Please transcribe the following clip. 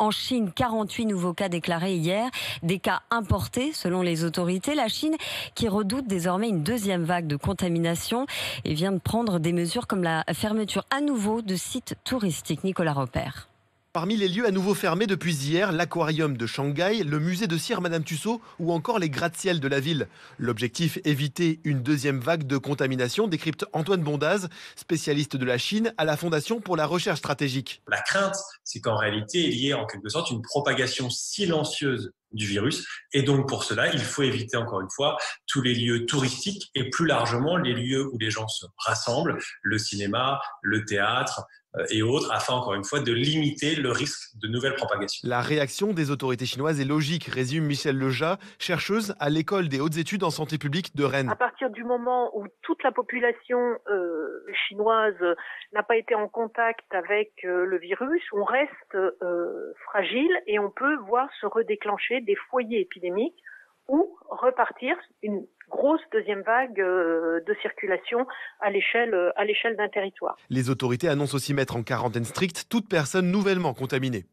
En Chine, 48 nouveaux cas déclarés hier, des cas importés selon les autorités. La Chine qui redoute désormais une deuxième vague de contamination et vient de prendre des mesures comme la fermeture à nouveau de sites touristiques. Nicolas Repère. Parmi les lieux à nouveau fermés depuis hier, l'aquarium de Shanghai, le musée de cire Madame Tussaud ou encore les gratte-ciel de la ville. L'objectif, éviter une deuxième vague de contamination, décrypte Antoine Bondaz, spécialiste de la Chine à la Fondation pour la recherche stratégique. La crainte, c'est qu'en réalité, il y ait en quelque sorte une propagation silencieuse du virus. Et donc pour cela, il faut éviter encore une fois tous les lieux touristiques et plus largement les lieux où les gens se rassemblent, le cinéma, le théâtre et autres, afin encore une fois de limiter le risque de nouvelles propagations. La réaction des autorités chinoises est logique, résume Michel Leja, chercheuse à l'école des hautes études en santé publique de Rennes. À partir du moment où toute la population chinoise n'a pas été en contact avec le virus, on reste fragile et on peut voir se redéclencher des foyers épidémiques ou repartir une grosse deuxième vague de circulation à l'échelle d'un territoire. Les autorités annoncent aussi mettre en quarantaine stricte toute personne nouvellement contaminée.